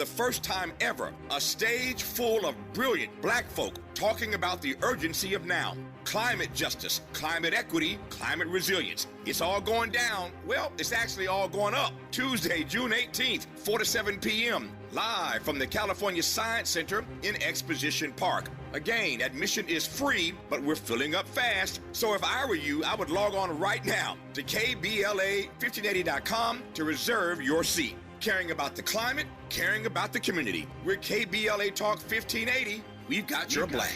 the first time ever, a stage full of brilliant black folk talking about the urgency of now. Climate justice, climate equity, climate resilience. It's all going down. Well, it's actually all going up. Tuesday, June 18th, 4 to 7 p.m., live from the California Science Center in Exposition Park. Again, admission is free, but we're filling up fast. So if I were you, I would log on right now to KBLA1580.com to reserve your seat. Caring about the climate, caring about the community. We're KBLA Talk 1580. We've got your black.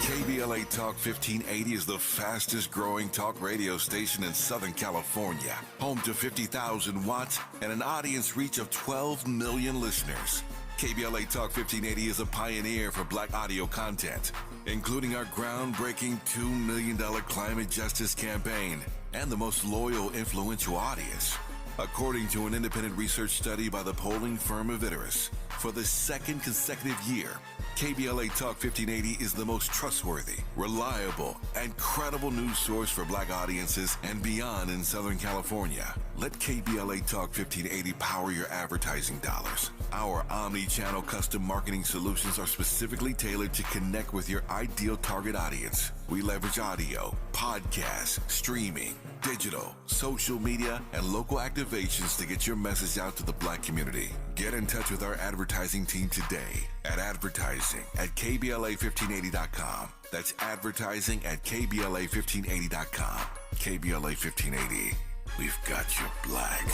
KBLA Talk 1580 is the fastest growing talk radio station in Southern California, home to 50,000 watts and an audience reach of 12 million listeners. KBLA Talk 1580 is a pioneer for black audio content, including our groundbreaking $2 million climate justice campaign and the most loyal, influential audience. According to an independent research study by the polling firm Reparations, for the second consecutive year, KBLA Talk 1580 is the most trustworthy, reliable, and credible news source for black audiences and beyond in Southern California. Let KBLA Talk 1580 power your advertising dollars. Our omni-channel custom marketing solutions are specifically tailored to connect with your ideal target audience. We leverage audio, podcasts, streaming, digital, social media, and local activations to get your message out to the black community. Get in touch with our advertising team today at advertising@KBLA1580.com. That's advertising@KBLA1580.com. KBLA 1580. We've got your black.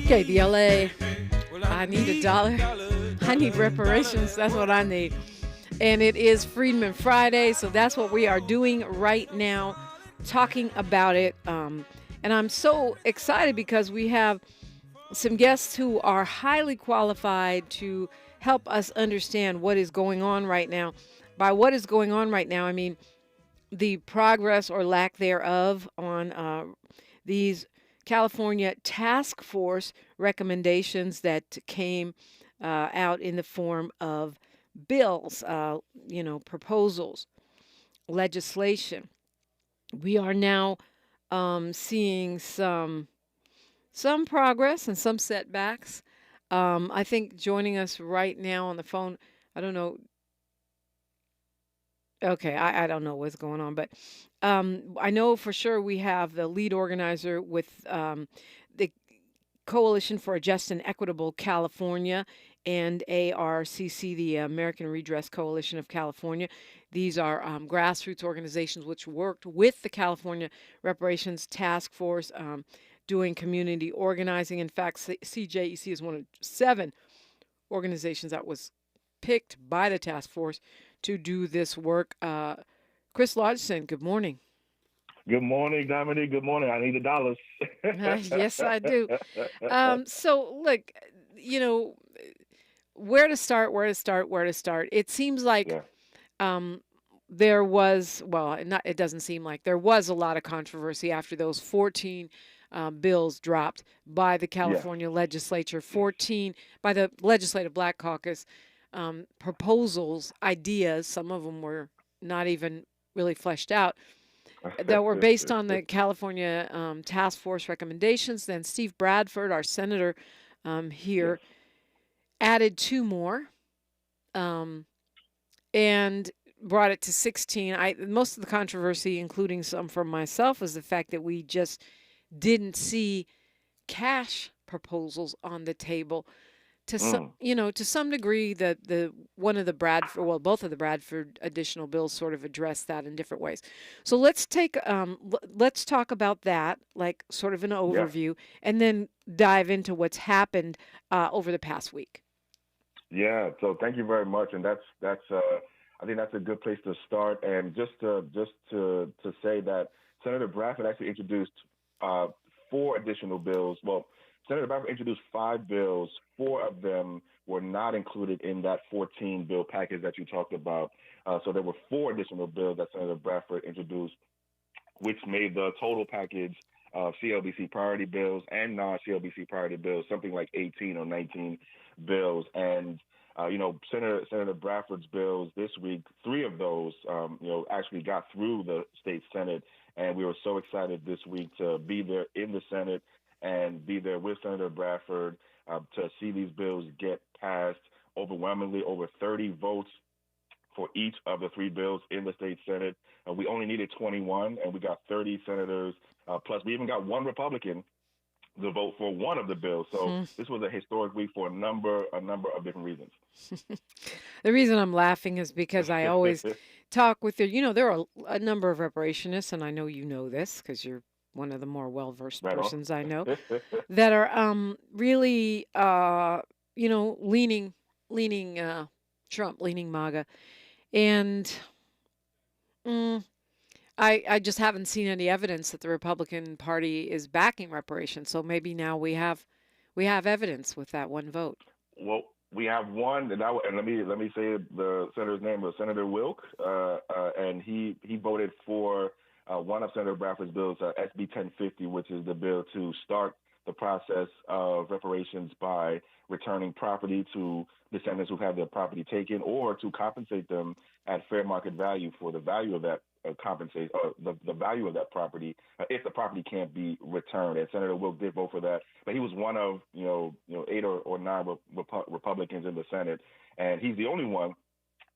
KBLA, I need a dollar. I need reparations. That's what I need. And it is Freedman Friday, so that's what we are doing right now, talking about it. And I'm so excited because we have some guests who are highly qualified to help us understand what is going on right now. By what is going on right now, I mean the progress or lack thereof on these California task force recommendations that came out in the form of bills, proposals, legislation. We are now seeing some progress and some setbacks. I think joining us right now on the phone, I don't know. Okay, I don't know what's going on, but I know for sure we have the lead organizer with the Coalition for a Just and Equitable California and ARCC, the American Redress Coalition of California. These are grassroots organizations which worked with the California Reparations Task Force doing community organizing. In fact, CJEC is one of 7 organizations that was picked by the task force to do this work. Chris Lodgson, good morning. Good morning, Dominique. Good morning. I need the dollars. Yes, I do. So, look, where to start? It seems like there was, it doesn't seem like there was a lot of controversy after those 14 bills dropped by the California legislature, 14 by the Legislative Black Caucus, proposals, ideas, some of them were not even really fleshed out, that were based on the California task force recommendations. Then Steve Bradford, our senator here, added 2 more and brought it to 16. Most of the controversy, including some from myself, was the fact that we just didn't see cash proposals on the table to some, to some degree, both of the Bradford additional bills sort of address that in different ways. So let's let's talk about that, like sort of an Yeah. overview, and then dive into what's happened over the past week. Yeah. So thank you very much, and I think that's a good place to start. And just to say that Senator Bradford actually introduced 4 additional bills. Well, Senator Bradford introduced 5 bills. 4 of them were not included in that 14 bill package that you talked about. So there were 4 additional bills that Senator Bradford introduced, which made the total package of CLBC priority bills and non-CLBC priority bills something like 18 or 19 bills. And Senator Bradford's bills this week, 3 of those, actually got through the state Senate, and we were so excited this week to be there in the Senate and be there with Senator Bradford to see these bills get passed overwhelmingly, over 30 votes for each of the 3 bills in the state Senate. We only needed 21, and we got 30 senators, plus we even got 1 Republican to vote for 1 of the bills. So this was a historic week for a number of different reasons. The reason I'm laughing is because I always talk with there are a number of reparationists, and I know you know this because you're one of the more well-versed persons I know, that are really, leaning Trump, leaning MAGA. And I just haven't seen any evidence that the Republican Party is backing reparations. So maybe now we have evidence with that 1 vote. Well, we have one, and let me say the senator's name was Senator Wilk, and he voted for one of Senator Bradford's bills, SB 1050, which is the bill to start the process of reparations by returning property to descendants who've had their property taken, or to compensate them at fair market value for the value of that the value of that property if the property can't be returned. And Senator Wilk did vote for that, but he was one of 8 or 9 Republicans in the Senate, and he's the only one.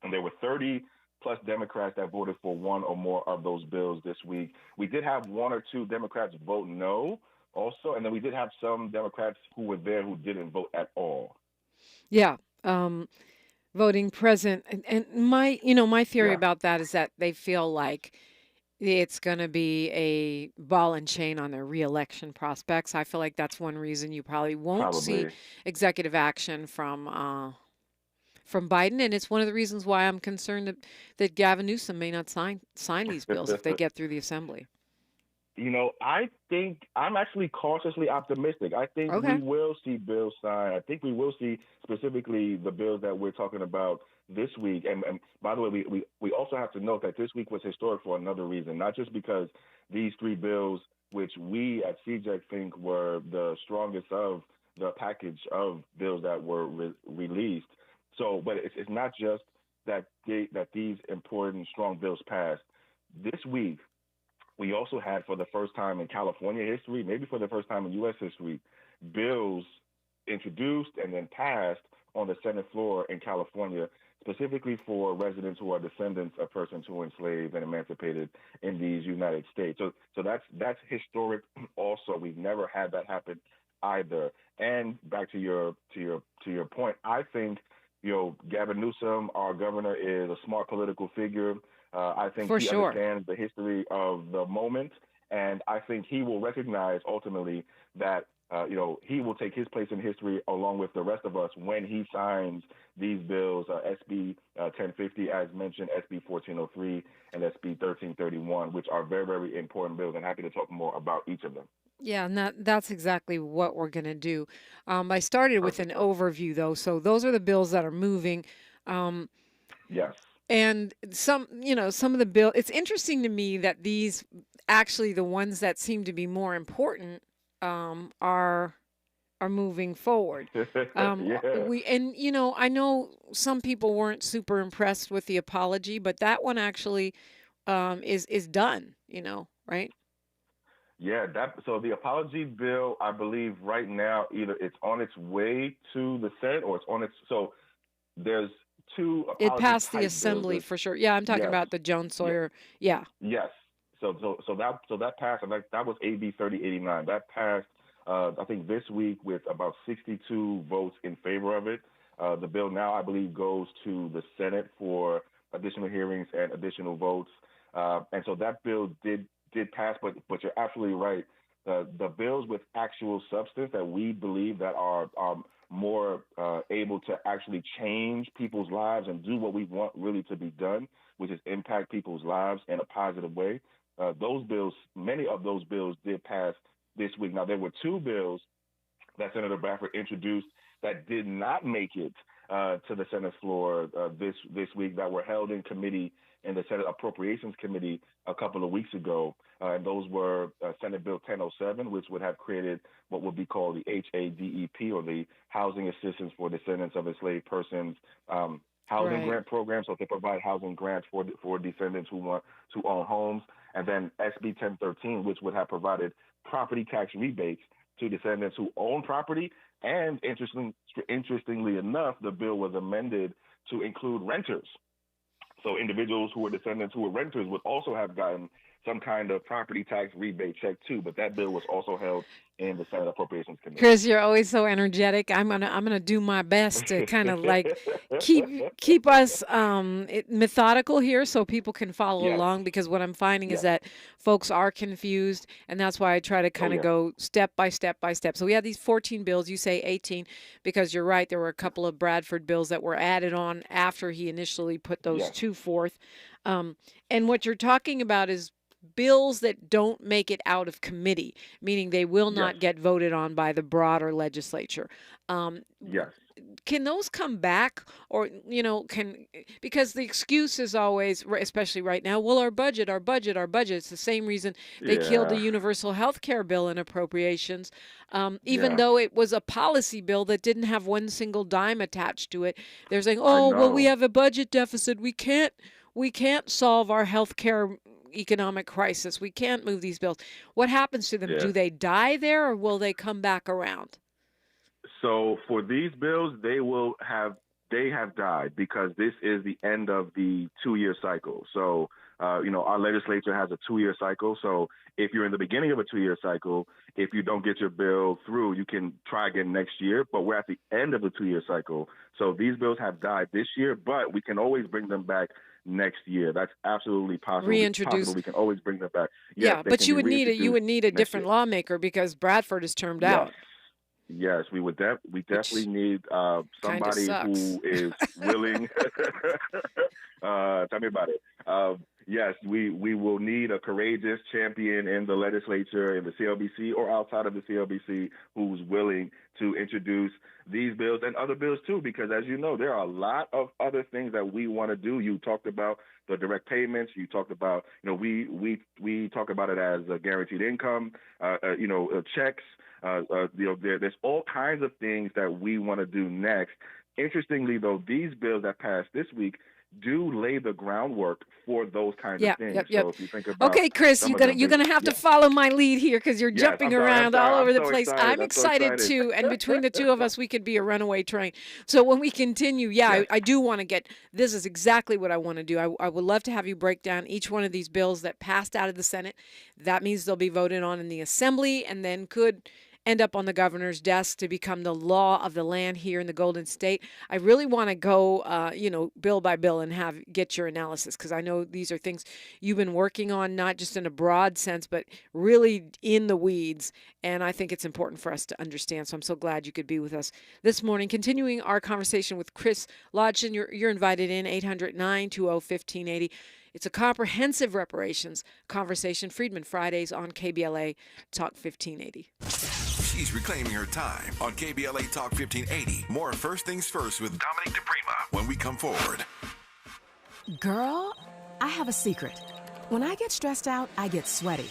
And there were 30 plus Democrats that voted for 1 or more of those bills this week. We did have 1 or 2 Democrats vote no also, and then we did have some Democrats who were there who didn't vote at all. Yeah. Voting present. And my theory about that is that they feel like it's going to be a ball and chain on their reelection prospects. I feel like that's one reason you probably won't see executive action from Biden, and it's one of the reasons why I'm concerned that Gavin Newsom may not sign these bills if they get through the assembly. I think I'm actually cautiously optimistic. I think we will see bills signed. I think we will see specifically the bills that we're talking about this week. And by the way, we also have to note that this week was historic for another reason, not just because these 3 bills, which we at CJEC think were the strongest of the package of bills that were released. So, but it's not just that these important, strong bills passed. This week, we also had, for the first time in California history, maybe for the first time in U.S. history, bills introduced and then passed on the Senate floor in California, specifically for residents who are descendants of persons who were enslaved and emancipated in these United States. So that's historic. Also, we've never had that happen either. And back to your point, I think Gavin Newsom, our governor, is a smart political figure. I think he understands the history of the moment, and I think he will recognize ultimately that he will take his place in history along with the rest of us when he signs these bills, SB 1050, as mentioned, SB 1403, and SB 1331, which are very, very important bills. I'm happy to talk more about each of them. Yeah, and that's exactly what we're going to do. I started with an overview, though, so those are the bills that are moving. Yes. And some of the bill, it's interesting to me that these, actually the ones that seem to be more important, are moving forward. I know some people weren't super impressed with the apology, but that one actually is done, right? Yeah, so the apology bill, I believe right now, either it's on its way to the Senate or it's on its, so there's 2 apology It passed the type assembly bills. for sure. Yeah, I'm talking about the Jones Sawyer. Yeah. Yes. So that passed. That was AB 3089. That passed I think this week with about 62 votes in favor of it. The bill now, I believe, goes to the Senate for additional hearings and additional votes. And so that bill did pass, but you're absolutely right. The bills with actual substance that we believe that are more able to actually change people's lives and do what we want really to be done, which is impact people's lives in a positive way. Those bills, many of those bills did pass this week. Now, there were two bills that Senator Bradford introduced that did not make it to the Senate floor this week, that were held in committee in the Senate Appropriations Committee a couple of weeks ago. And those were Senate Bill 1007, which would have created what would be called the HADEP, or the Housing Assistance for Descendants of Enslaved Persons housing grant program. So they provide housing grants for descendants who want to own homes. And then SB 1013, which would have provided property tax rebates to descendants who own property. And interestingly enough, the bill was amended to include renters. So individuals who were descendants who were renters would also have gotten some kind of property tax rebate check too. But that bill was also held in the Senate Appropriations Committee. Chris, you're always so energetic. I'm gonna do my best to kind of like keep us methodical here so people can follow along, because what I'm finding is that folks are confused, and that's why I try to kind of go step by step by step. So we have these 14 bills. You say 18 because you're right. There were a couple of Bradford bills that were added on after he initially put those two forth. And what you're talking about is bills that don't make it out of committee, meaning they will not get voted on by the broader legislature. Can those come back, or, because the excuse is always, especially right now, well, our budget. It's the same reason they killed the universal health care bill in appropriations, even though it was a policy bill that didn't have one single dime attached to it. They're saying, well, we have a budget deficit. We can't solve our health care economic crisis. We can't move these bills. What happens to them? Do they die there, or will they come back around? So for these bills, they have died, because this is the end of the 2-year cycle. So, our legislature has a 2-year cycle. So if you're in the beginning of a 2-year cycle, if you don't get your bill through, you can try again next year. But we're at the end of the 2-year cycle. So these bills have died this year, but we can always bring them back next year. That's absolutely possible. Reintroduce. We can always bring them back. Yes, but you would need a different lawmaker, because Bradford is termed out. Yes, we definitely need somebody who is willing. Tell me about it. Yes, we will need a courageous champion in the legislature, in the CLBC, or outside of the CLBC, who's willing to introduce these bills and other bills too, because as you know, there are a lot of other things that we want to do. You talked about the direct payments. You talked about, we talk about it as a guaranteed income, checks. There's all kinds of things that we want to do next. Interestingly, though, these bills that passed this week do lay the groundwork for those kinds of things. So if you think about, okay, Chris, you're gonna have to follow my lead here, because you're jumping around all over the place. I'm excited too, and between the two of us, we could be a runaway train. So when we continue, I do want to get. This is exactly what I want to do. I would love to have you break down each one of these bills that passed out of the Senate. That means they'll be voted on in the Assembly, and then could end up on the governor's desk to become the law of the land here in the Golden State. I really want to go, bill by bill and get your analysis, because I know these are things you've been working on, not just in a broad sense, but really in the weeds. And I think it's important for us to understand. So I'm so glad you could be with us this morning. Continuing our conversation with Chris Lodgson, you're invited in 800-920-1580. It's a comprehensive reparations conversation. Friedman Fridays on KBLA Talk 1580. She's reclaiming her time on KBLA Talk 1580. More First Things First with Dominique DiPrima when we come forward. Girl, I have a secret. When I get stressed out, I get sweaty.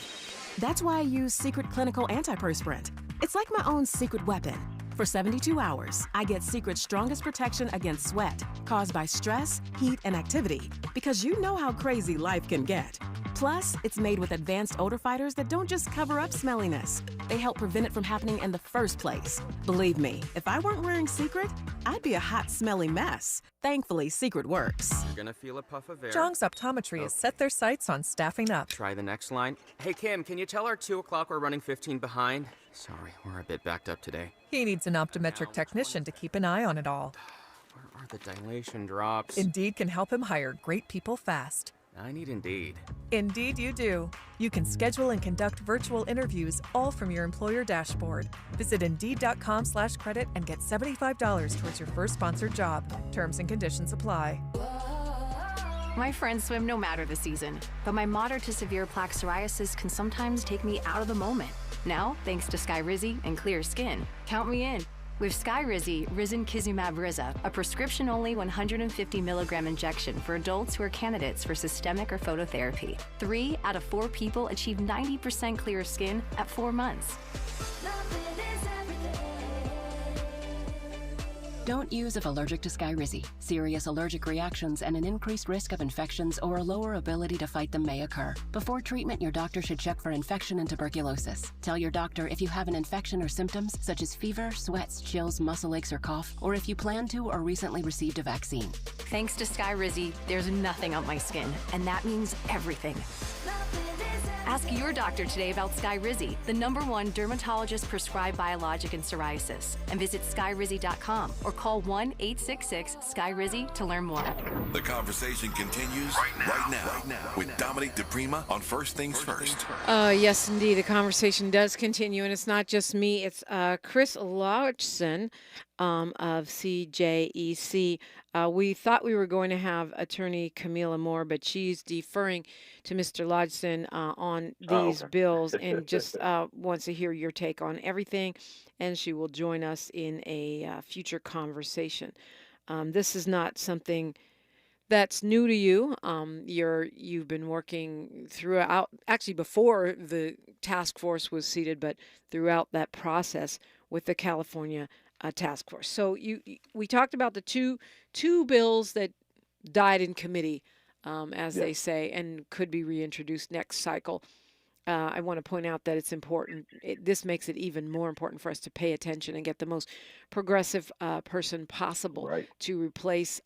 That's why I use Secret Clinical Antiperspirant. It's like my own secret weapon. For 72 hours, I get Secret's strongest protection against sweat caused by stress, heat, and activity, because you know how crazy life can get. Plus, it's made with advanced odor fighters that don't just cover up smelliness. They help prevent it from happening in the first place. Believe me, if I weren't wearing Secret, I'd be a hot, smelly mess. Thankfully, Secret works. You're gonna feel a puff of air. Jong's Optometry has set their sights on staffing up. Try the next line. Hey, Kim, can you tell our 2 o'clock we're running 15 behind? Sorry, we're a bit backed up today. He needs an optometric technician to keep an eye on it all. Where are the dilation drops? Indeed can help him hire great people fast. I need Indeed. Indeed you do. You can schedule and conduct virtual interviews all from your employer dashboard. Visit Indeed.com/credit and get $75 towards your first sponsored job. Terms and conditions apply. My friends swim no matter the season, but my moderate to severe plaque psoriasis can sometimes take me out of the moment. Now, thanks to Skyrizi and clear skin, count me in. With Skyrizi Risankizumab Riza, a prescription-only 150 milligram injection for adults who are candidates for systemic or phototherapy. 3 out of 4 people achieve 90% clear skin at 4 months. Don't use if allergic to Skyrizi. Serious allergic reactions and an increased risk of infections or a lower ability to fight them may occur. Before treatment, your doctor should check for infection and tuberculosis. Tell your doctor if you have an infection or symptoms such as fever, sweats, chills, muscle aches, or cough, or if you plan to or recently received a vaccine. Thanks to Skyrizi, there's nothing on my skin, and that means everything. Ask your doctor today about Skyrizi, the #1 dermatologist-prescribed biologic in psoriasis, and visit skyrizi.com or call 1-866-SKYRIZI to learn more. The conversation continues right now with Dominique DiPrima on First Things First. Yes, indeed. The conversation does continue, and it's not just me. It's Chris Lodgson of CJEC. We thought we were going to have attorney Camila Moore, but she's deferring to Mr. Lodgson on these bills and just wants to hear your take on everything, and she will join us in a future conversation. This is not something that's new to you. You've been working throughout, actually before the task force was seated, but throughout that process with the California task force. So we talked about the two bills that died in committee, as they say, and could be reintroduced next cycle. I want to point out that it's important. This makes it even more important for us to pay attention and get the most progressive person possible to replace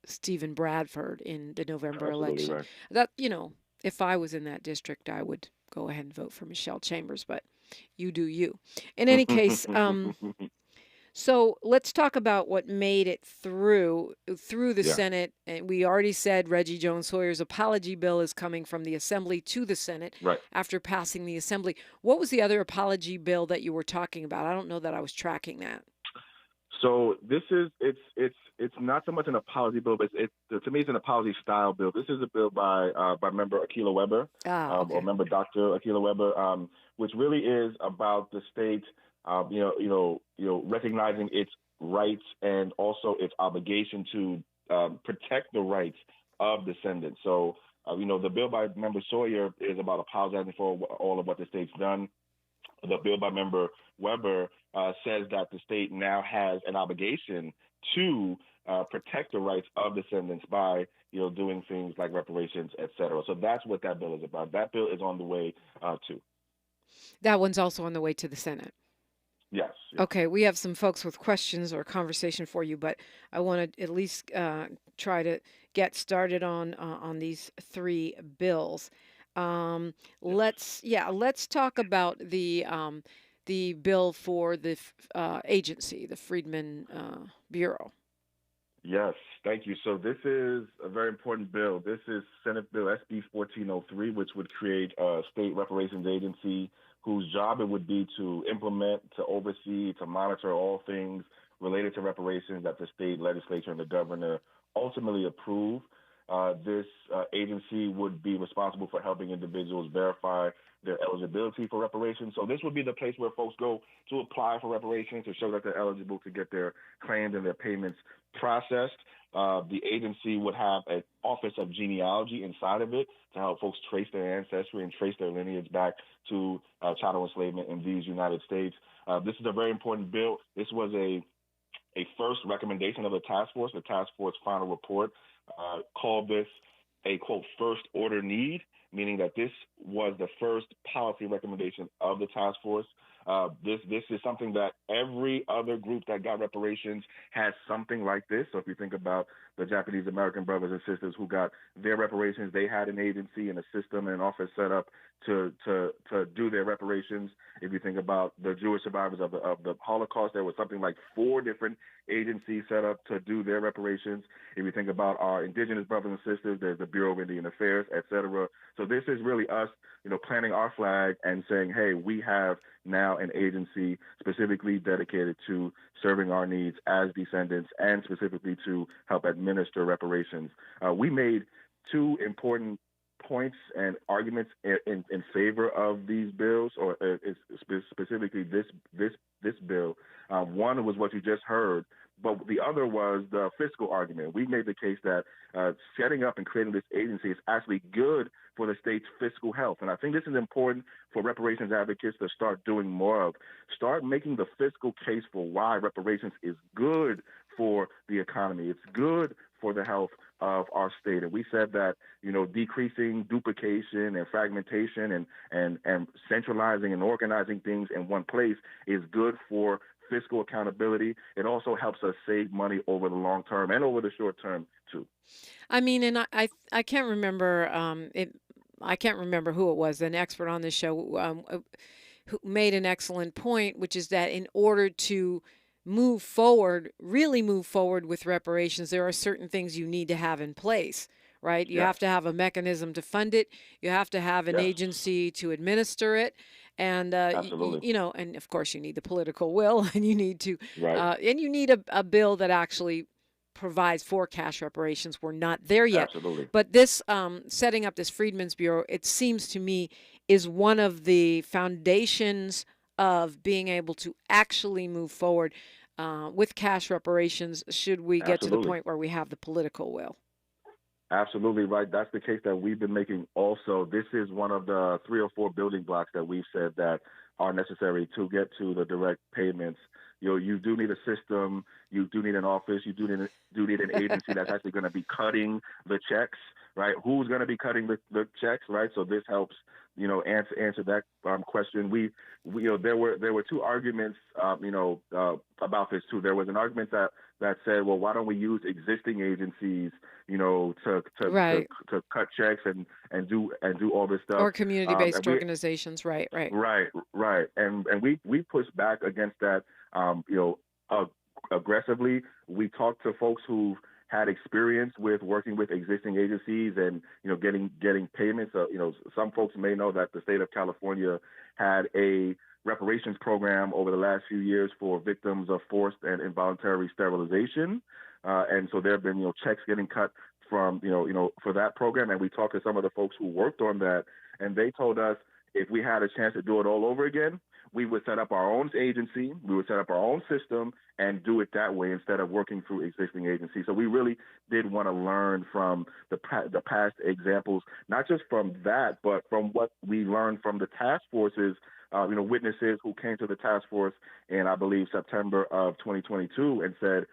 Stephen Bradford in the November election. Right. That, if I was in that district, I would go ahead and vote for Michelle Chambers, but you do you. In any case, so let's talk about what made it through the Senate. And we already said Reggie Jones-Sawyer's apology bill is coming from the Assembly to the Senate after passing the Assembly. What was the other apology bill that you were talking about? I don't know that I was tracking that. So this is it's not so much an apology bill, but to me it's an apology style bill. This is a bill by member Akilah Weber, or member Dr. Akilah Weber, which really is about the state, recognizing its rights and also its obligation to protect the rights of descendants. So the bill by member Sawyer is about apologizing for all of what the state's done. The bill by member Weber says that the state now has an obligation to protect the rights of descendants by, doing things like reparations, et cetera. So that's what that bill is about. That bill is on the way too. That one's also on the way to the Senate. Yes. Okay, we have some folks with questions or conversation for you, but I want to at least try to get started on these 3 bills. Let's talk about the bill for the agency, the Freedmen Bureau. Yes, thank you. So this is a very important bill. This is Senate Bill SB 1403, which would create a state reparations agency whose job it would be to implement, to oversee, to monitor all things related to reparations that the state legislature and the governor ultimately approve. This agency would be responsible for helping individuals verify their eligibility for reparations. So this would be the place where folks go to apply for reparations to show that they're eligible to get their claims and their payments processed. The agency would have an office of genealogy inside of it to help folks trace their ancestry and trace their lineage back to chattel enslavement in these United States. This is a very important bill. This was a first recommendation of the task force. The task force final report called this a, quote, first order need, meaning that this was the first policy recommendation of the task force. This is something that every other group that got reparations has something like this. So if you think about the Japanese American brothers and sisters who got their reparations, they had an agency and a system and an office set up to do their reparations. If you think about the Jewish survivors of the Holocaust, there was something like 4 different agencies set up to do their reparations. If you think about our indigenous brothers and sisters, there's the Bureau of Indian Affairs, et cetera. So this is really us, planting our flag and saying, hey, we have now an agency specifically dedicated to serving our needs as descendants and specifically to help administer reparations. We made 2 important points and arguments in favor of these bills, or specifically this bill. One was what you just heard, but the other was the fiscal argument. We made the case that setting up and creating this agency is actually good for the state's fiscal health. And I think this is important for reparations advocates to start doing more of. Start making the fiscal case for why reparations is good for the economy. It's good for the health of our state. And we said that, decreasing duplication and fragmentation and centralizing and organizing things in one place is good for fiscal accountability. It also helps us save money over the long term and over the short term too. I mean, and I can't remember I can't remember who it was, an expert on this show who made an excellent point, which is that in order to really move forward with reparations, there are certain things you need to have in place, right? You have to have a mechanism to fund it. You have to have an agency to administer it. And, and of course you need the political will, and you need to, and you need a bill that actually provides for cash reparations. We're not there yet. Absolutely. But this setting up this Freedmen's Bureau, it seems to me, is one of the foundations of being able to actually move forward with cash reparations should we get to the point where we have the political will. Absolutely right. That's the case that we've been making also. This is one of the 3 or 4 building blocks that we've said that are necessary to get to the direct payments. You do need a system. You do need an office. You do need an agency that's actually going to be cutting the checks, right? Who's going to be cutting the checks, right? So this helps, answer that question. We there were 2 arguments, about this too. There was an argument that said, well, why don't we use existing agencies, to cut checks and do all this stuff, or community-based organizations, right. And we pushed back against that, aggressively. We talked to folks who had experience with working with existing agencies and getting payments. Some folks may know that the state of California had a reparations program over the last few years for victims of forced and involuntary sterilization, and so there have been checks getting cut from for that program. And we talked to some of the folks who worked on that, and they told us if we had a chance to do it all over again, we would set up our own agency, we would set up our own system and do it that way instead of working through existing agencies. So we really did want to learn from the past examples, not just from that, but from what we learned from the task forces, witnesses who came to the task force in, I believe, September of 2022 and said,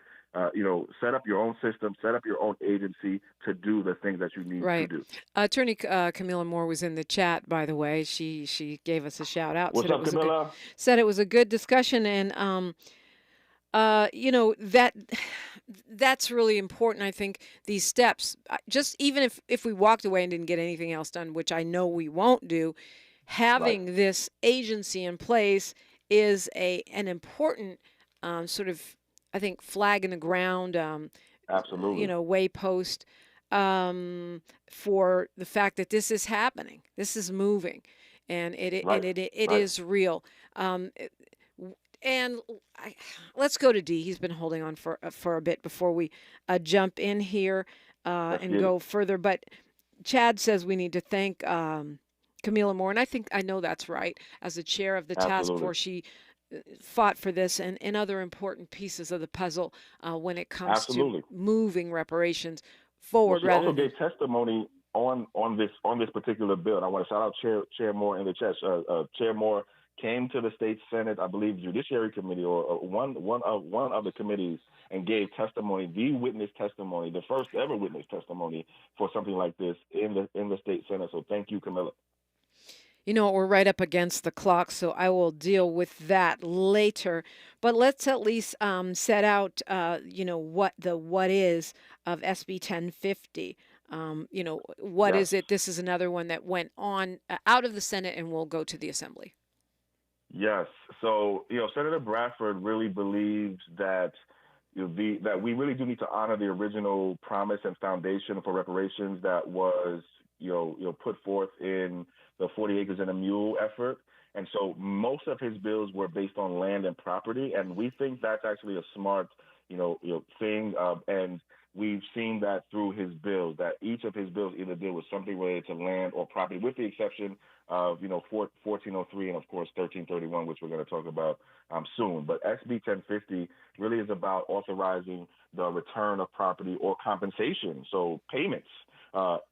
set up your own system, set up your own agency to do the things that you need to do. Attorney Camilla Moore was in the chat, by the way. She gave us a shout out. What's up, Camilla? Said it was a good discussion, and that's really important. I think these steps, just even if we walked away and didn't get anything else done, which I know we won't do, having this agency in place is an important sort of, I think, flag in the ground, absolutely, waypost for the fact that this is happening, this is moving, and it is real. And let's go to D. He's been holding on for a bit before we jump in here and go further. But Chad says we need to thank Camilla Moore, and I know that's right. As the chair of the task force, she fought for this and other important pieces of the puzzle when it comes to moving reparations forward. Well, she also gave testimony on this particular bill. And I want to shout out Chair Moore in the chat. Chair Moore came to the state Senate, I believe, Judiciary Committee or one of the committees, and gave testimony, the witness testimony, the first ever witness testimony for something like this in the state Senate. So thank you, Camilla. You know, we're right up against the clock, so I will deal with that later. But let's at least set out, what is of SB 1050. What is it? This is another one that went on out of the Senate and will go to the Assembly. Yes. So, Senator Bradford really believes that that we really do need to honor the original promise and foundation for reparations that was, put forth in the 40 Acres and a Mule effort. And so most of his bills were based on land and property, and we think that's actually a smart, thing. And we've seen that through his bills, that each of his bills either deal with something related to land or property, with the exception of, 1403 and, of course, 1331, which we're going to talk about soon. But SB 1050 really is about authorizing the return of property or compensation, so payments,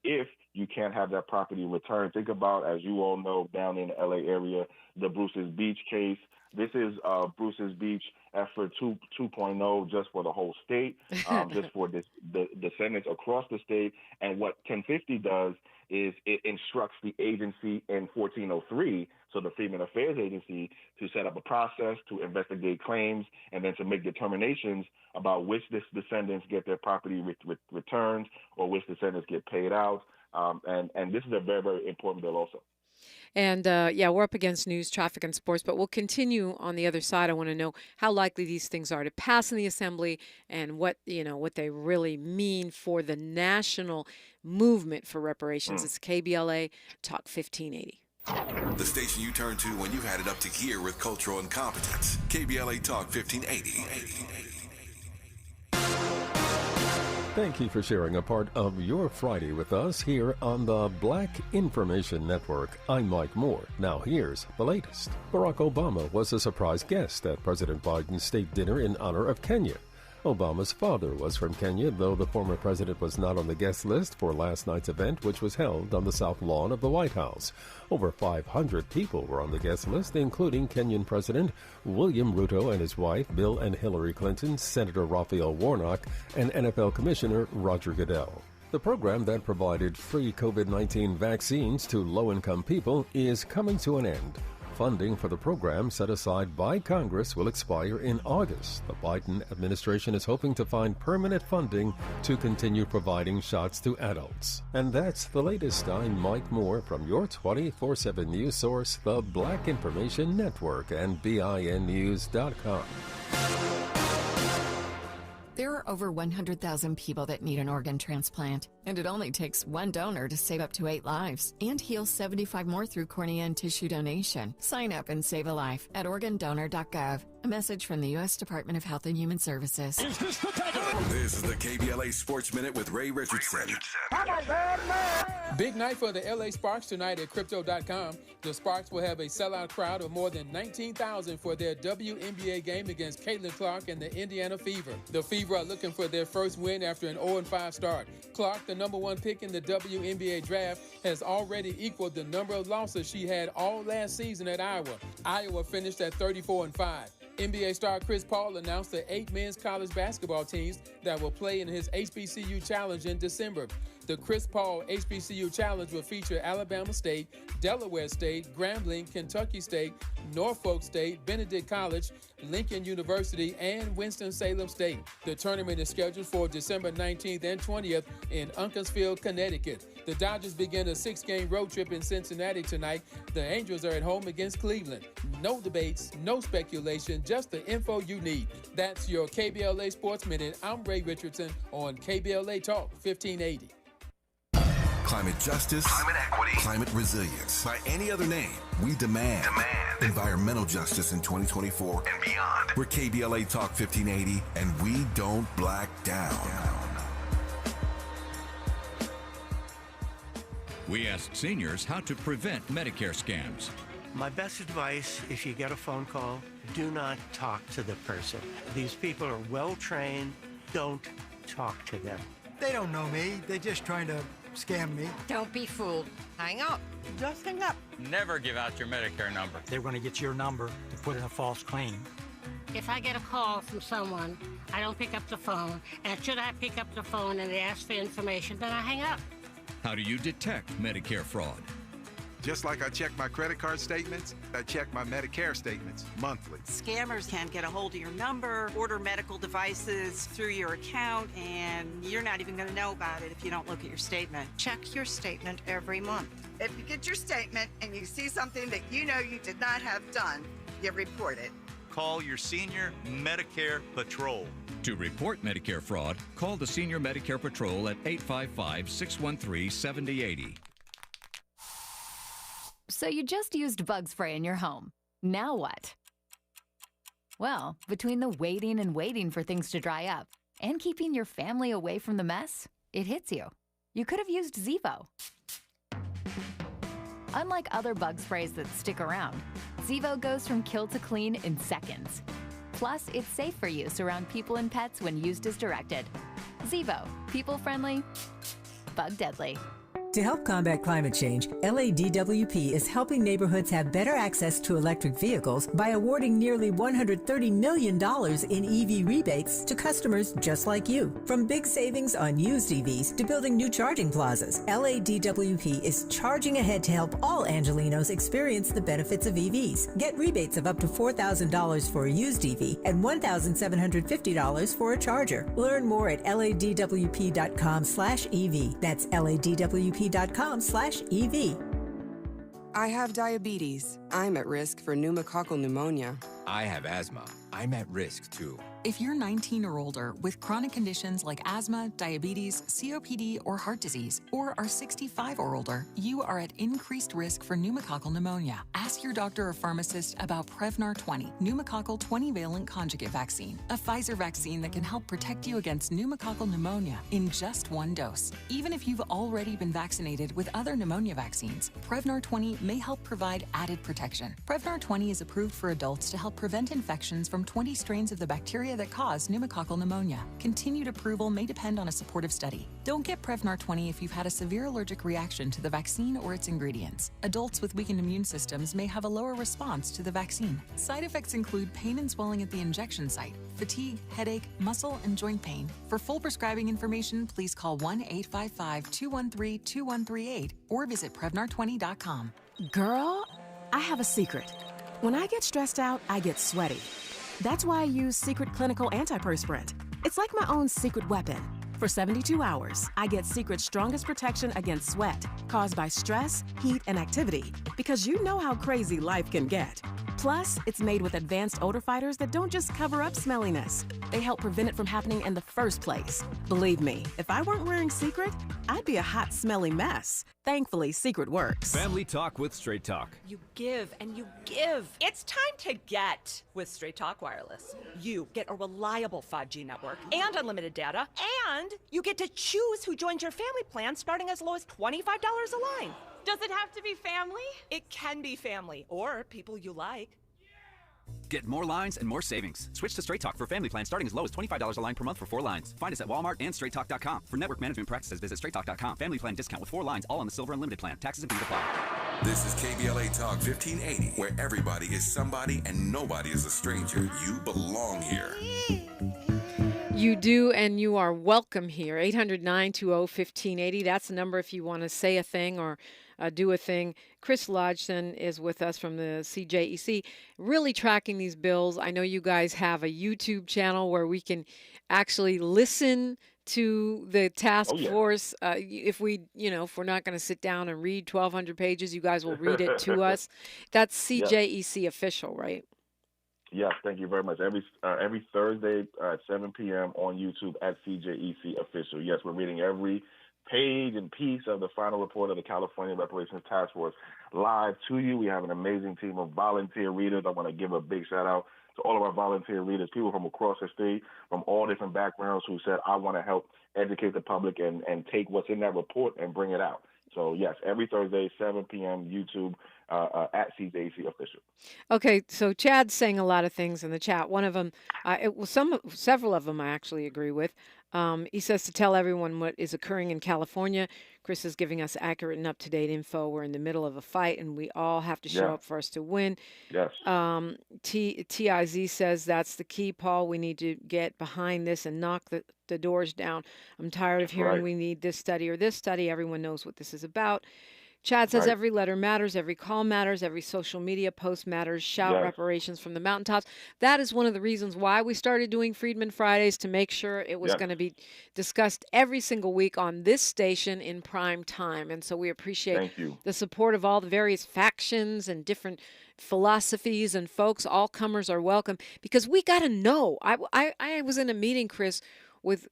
if you can't have that property returned. Think about, as you all know, down in the L.A. area, the Bruce's Beach case. This is Bruce's Beach effort 2.0 just for the whole state, just for the descendants across the state. And what 1050 does is it instructs the agency in 1403, so the Freedmen Affairs Agency, to set up a process to investigate claims and then to make determinations about which descendants get their property returned or which descendants get paid out. And this is a very, very important bill also. And we're up against news, traffic, and sports, but we'll continue on the other side. I want to know how likely these things are to pass in the Assembly and what they really mean for the national movement for reparations. It's KBLA Talk 1580. The station you turn to when you've had it up to here with cultural incompetence. KBLA Talk 1580. Thank you for sharing a part of your Friday with us here on the Black Information Network. I'm Mike Moore. Now here's the latest. Barack Obama was a surprise guest at President Biden's state dinner in honor of Kenya. Obama's father was from Kenya, though the former president was not on the guest list for last night's event, which was held on the South Lawn of the White House. Over 500 people were on the guest list, including Kenyan President William Ruto and his wife, Bill and Hillary Clinton, Senator Raphael Warnock, and NFL Commissioner Roger Goodell. The program that provided free COVID-19 vaccines to low-income people is coming to an end. Funding for the program set aside by Congress will expire in August. The Biden administration is hoping to find permanent funding to continue providing shots to adults. And that's the latest. I'm Mike Moore from your 24/7 news source, the Black Information Network, and BINnews.com. There are over 100,000 people that need an organ transplant, and it only takes one donor to save up to 8 lives and heal 75 more through cornea and tissue donation. Sign up and save a life at organdonor.gov. A message from the U.S. Department of Health and Human Services. Is this the title? This is the KBLA Sports Minute with Ray Richardson. Big night for the LA Sparks tonight at Crypto.com. The Sparks will have a sellout crowd of more than 19,000 for their WNBA game against Caitlin Clark and the Indiana Fever. The Fever are looking for their first win after an 0-5 start. Clark, the number 1 pick in the WNBA draft, has already equaled the number of losses she had all last season at Iowa. Iowa finished at 34-5. NBA star Chris Paul announced the 8 men's college basketball teams that will play in his HBCU Challenge in December. The Chris Paul HBCU Challenge will feature Alabama State, Delaware State, Grambling, Kentucky State, Norfolk State, Benedict College, Lincoln University, and Winston-Salem State. The tournament is scheduled for December 19th and 20th in Uncasville, Connecticut. The Dodgers begin a 6-game road trip in Cincinnati tonight. The Angels are at home against Cleveland. No debates, no speculation, just the info you need. That's your KBLA Sports Minute. I'm Ray Richardson on KBLA Talk 1580. Climate justice, climate equity, climate resilience. By any other name, we demand environmental justice in 2024 and beyond. We're KBLA Talk 1580, and we don't black down. We asked seniors how to prevent Medicare scams. My best advice, if you get a phone call, do not talk to the person. These people are well-trained. Don't talk to them. They don't know me. They're just trying to scam me. Don't be fooled. Hang up. Just hang up. never give out your Medicare number. They're going to get your number to put in a false claim. If I get a call from someone, I don't pick up the phone, and should I pick up the phone and they ask for information, then I hang up. How do you detect Medicare fraud? Just like I check my credit card statements, I check my Medicare statements monthly. Scammers can get a hold of your number, order medical devices through your account, and you're not even going to know about it if you don't look at your statement. Check your statement every month. If you get your statement and you see something that you know you did not have done, you report it. Call your senior Medicare Patrol. To report Medicare fraud, call the Senior Medicare Patrol at 855-613-7080. So you just used bug spray in your home. Now what? Well, between the waiting and waiting for things to dry up and keeping your family away from the mess, it hits you. You could have used Zevo. Unlike other bug sprays that stick around, Zevo goes from kill to clean in seconds. Plus, it's safe for use around people and pets when used as directed. Zevo, people-friendly, bug-deadly. To help combat climate change, LADWP is helping neighborhoods have better access to electric vehicles by awarding nearly $130 million in EV rebates to customers just like you. From big savings on used EVs to building new charging plazas, LADWP is charging ahead to help all Angelinos experience the benefits of EVs. Get rebates of up to $4,000 for a used EV and $1,750 for a charger. Learn more at ladwp.com/EV. That's ladwp.com/EV. I have diabetes. I'm at risk for pneumococcal pneumonia. I have asthma. I'm at risk too. If you're 19 or older with chronic conditions like asthma, diabetes, COPD, or heart disease, or are 65 or older, you are at increased risk for pneumococcal pneumonia. Ask your doctor or pharmacist about Prevnar 20, pneumococcal 20-valent conjugate vaccine, a Pfizer vaccine that can help protect you against pneumococcal pneumonia in just one dose. Even if you've already been vaccinated with other pneumonia vaccines, Prevnar 20 may help provide added protection. Prevnar 20 is approved for adults to help prevent infections from 20 strains of the bacteria that cause pneumococcal pneumonia. Continued approval may depend on a supportive study. Don't get Prevnar 20 if you've had a severe allergic reaction to the vaccine or its ingredients. Adults with weakened immune systems may have a lower response to the vaccine. Side effects include pain and swelling at the injection site, fatigue, headache, muscle, and joint pain. For full prescribing information, please call 1-855-213-2138 or visit Prevnar20.com. Girl, I have a secret. When I get stressed out, I get sweaty. That's why I use Secret Clinical Antiperspirant. It's like my own secret weapon. For 72 hours, I get Secret's strongest protection against sweat caused by stress, heat, and activity, because you know how crazy life can get. Plus, it's made with advanced odor fighters that don't just cover up smelliness. They help prevent it from happening in the first place. Believe me, if I weren't wearing Secret, I'd be a hot, smelly mess. Thankfully, Secret works. Family Talk with Straight Talk. You give and you give. It's time to get with Straight Talk Wireless. You get a reliable 5G network and unlimited data, and you get to choose who joins your family plan starting as low as $25 a line. Does it have to be family? It can be family or people you like. Get more lines and more savings. Switch to Straight Talk for family plan starting as low as $25 a line per month for 4 lines. Find us at Walmart and straighttalk.com. For network management practices, visit straighttalk.com. Family plan discount with 4 lines, all on the Silver Unlimited plan. Taxes and fees apply. This is KBLA Talk 1580, where everybody is somebody and nobody is a stranger. You belong here. You do, and you are welcome here. 800-920-1580. That's the number if you want to say a thing or do a thing. Chris Lodgson is with us from the CJEC, really tracking these bills. I know you guys have a YouTube channel where we can actually listen to the task force. If we're not going to sit down and read 1,200 pages, you guys will read it to us. That's CJEC official, right? Yes, thank you very much. Every Thursday at 7 p.m. on YouTube at CJEC Official. Yes, we're reading every page and piece of the final report of the California Reparations Task Force live to you. We have an amazing team of volunteer readers. I want to give a big shout out to all of our volunteer readers, people from across the state, from all different backgrounds who said, I want to help educate the public and take what's in that report and bring it out. So, yes, every Thursday, 7 p.m., YouTube, at CJEC official. Okay, so Chad's saying a lot of things in the chat. One of them, several of them I actually agree with. He says to tell everyone what is occurring in California. Chris is giving us accurate and up-to-date info. We're in the middle of a fight, and we all have to show up for us to win. Yes. TIZ says that's the key, Paul. We need to get behind this and knock the doors down. I'm tired of hearing we need this study or this study. Everyone knows what this is about. Chad says every letter matters, every call matters, every social media post matters. Shout reparations from the mountaintops. That is one of the reasons why we started doing Freedman Fridays, to make sure it was going to be discussed every single week on this station in prime time. And so we appreciate the support of all the various factions and different philosophies and folks. All comers are welcome, because we got to know. I was in a meeting, Chris, with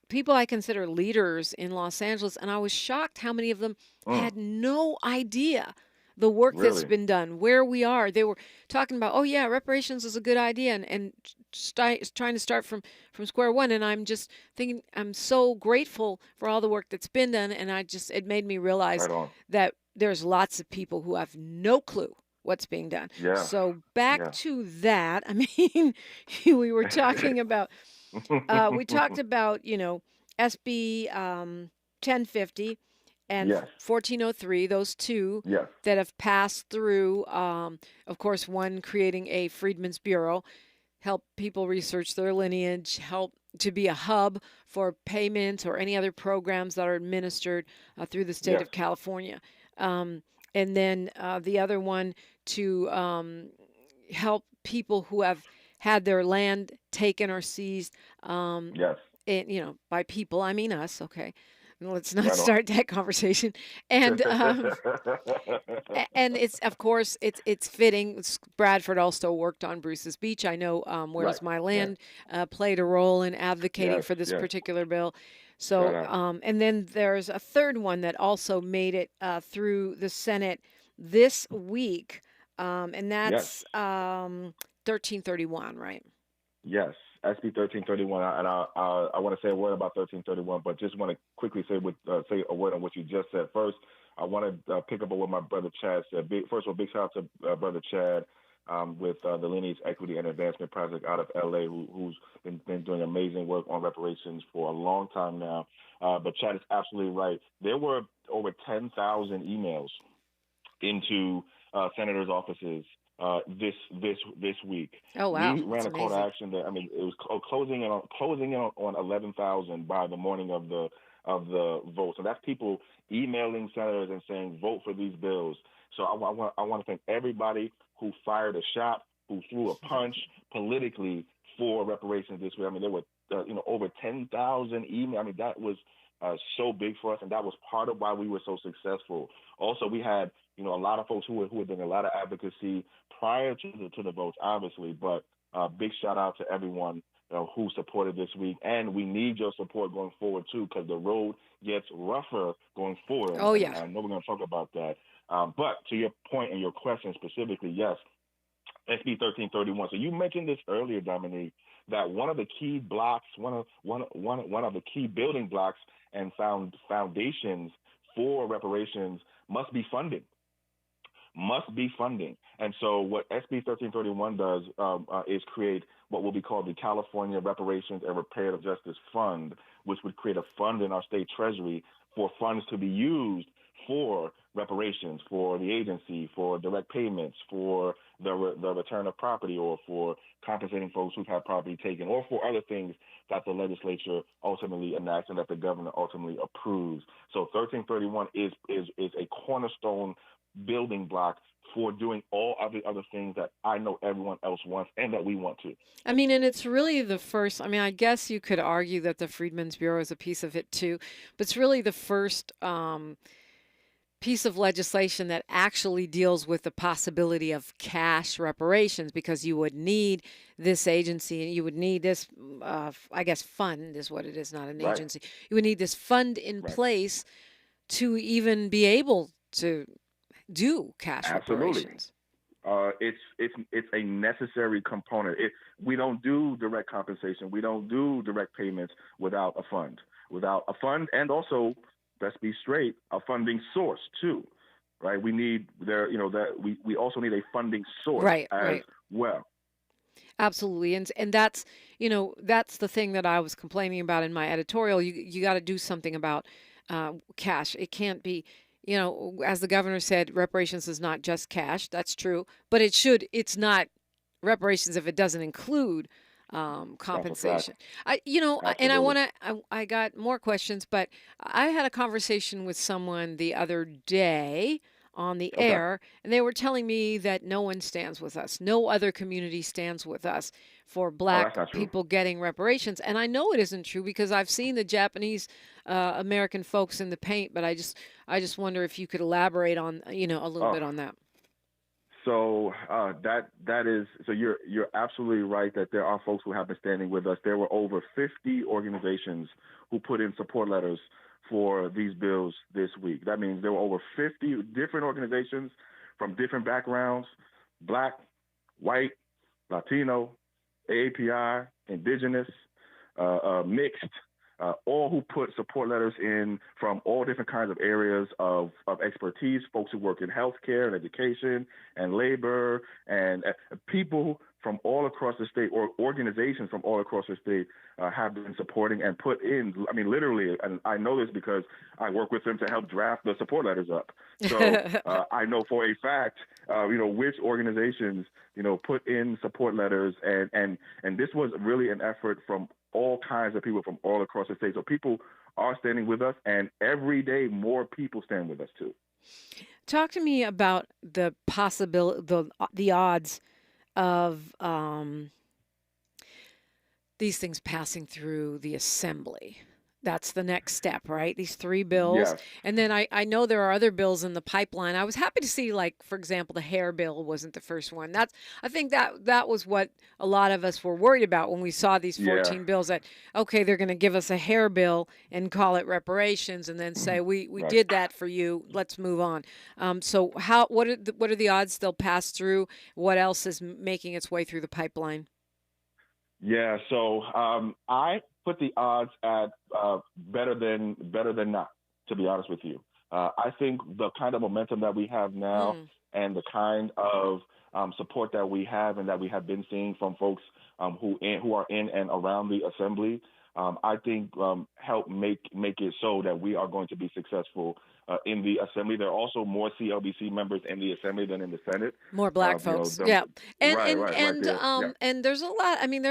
people I consider leaders in Los Angeles, and I was shocked how many of them had no idea the work that's been done, where we are. They were talking about, oh yeah, reparations is a good idea, and trying to start from square one. And I'm just thinking, I'm so grateful for all the work that's been done, and it made me realize that there's lots of people who have no clue what's being done. Yeah. So back to that. I mean, we were talking about. We talked about, SB 1050 and 1403, those two that have passed through. Of course, one creating a Freedmen's Bureau, help people research their lineage, help to be a hub for payments or any other programs that are administered through the state of California. And then the other one to help people who have had their land taken or seized, by people. I mean us. Okay, let's not start that conversation. And and it's, of course, it's fitting. Bradford also worked on Bruce's Beach. I know Where's My Land played a role in advocating for this particular bill. So, and then there's a third one that also made it through the Senate this week, and that's 1331, right? Yes, SB 1331, and I want to say a word about 1331, but just want to quickly say a word on what you just said. First, I want to pick up on what my brother Chad said. First of all, big shout out to brother Chad with the Lineage Equity and Advancement Project out of LA, who's been doing amazing work on reparations for a long time now. But Chad is absolutely right. There were over 10,000 emails into senators' offices this week. Oh wow! We ran a call to action that, it was closing in on 11,000 by the morning of the vote. So that's people emailing senators and saying vote for these bills. So I want to thank everybody who fired a shot, who threw a punch politically for reparations this week. There were over 10,000 emails. That was so big for us, and that was part of why we were so successful. Also, we had a lot of folks who were doing a lot of advocacy prior to the votes, obviously. But big shout out to everyone who supported this week, and we need your support going forward too, because the road gets rougher going forward. Oh yeah, I know we're going to talk about that. But to your point and your question specifically, yes, SB 1331. So you mentioned this earlier, Dominique, that one of the key blocks, one of the key building blocks and foundations for reparations must be funding. And so what SB 1331 does is create what will be called the California Reparations and Reparative Justice Fund, which would create a fund in our state treasury for funds to be used for reparations, for the agency, for direct payments, for the return of property, or for compensating folks who've had property taken, or for other things that the legislature ultimately enacts and that the governor ultimately approves. So 1331 is a cornerstone building block for doing all of the other things that I know everyone else wants and that we want to. And it's really the first, I guess you could argue that the Freedmen's Bureau is a piece of it too, but it's really the first piece of legislation that actually deals with the possibility of cash reparations, because you would need this agency, and you would need this, fund is what it is, not an agency. You would need this fund in place to even be able to do cash reparations. It's a necessary component. We don't do direct compensation. We don't do direct payments without a fund. And also, let's be straight, a funding source too. right? We need we also need a funding source as well. Absolutely. And that's, that's the thing that I was complaining about in my editorial. You got to do something about cash. It can't be, as the governor said, reparations is not just cash. That's true. But it's not reparations if it doesn't include compensation. I got more questions, but I had a conversation with someone the other day on the air, and they were telling me that no one stands with us. No other community stands with us for Black people getting reparations. And I know it isn't true because I've seen the Japanese American folks in the paint, but I just wonder if you could elaborate on, a little bit on that. So that is so you're absolutely right that there are folks who have been standing with us. There were over 50 organizations who put in support letters for these bills this week. That means there were over 50 different organizations from different backgrounds, Black, white, Latino, AAPI, Indigenous, mixed, all who put support letters in from all different kinds of areas of expertise, folks who work in healthcare and education and labor, and people from all across the state, or organizations from all across the state, have been supporting and put in, literally, and I know this because I work with them to help draft the support letters up. So I know for a fact, which organizations, put in support letters, and this was really an effort from all kinds of people from all across the state. So people are standing with us, and every day more people stand with us too. Talk to me about the possibility, the odds of these things passing through the assembly. That's the next step, right? These 3 bills. Yes. And then I know there are other bills in the pipeline. I was happy to see, like, for example, the hair bill wasn't the first one. I think that was what a lot of us were worried about when we saw these 14 bills, that, okay, they're going to give us a hair bill and call it reparations and then say, we did that for you. Let's move on. So what are the odds they'll pass through? What else is making its way through the pipeline? Yeah, so I put the odds at better than not, to be honest with you. I think the kind of momentum that we have now and the kind of support that we have and that we have been seeing from folks who are in and around the assembly, I think help make it so that we are going to be successful in the assembly. There are also more CLBC members in the assembly than in the Senate. More Black folks, yeah. And there's a lot. I mean,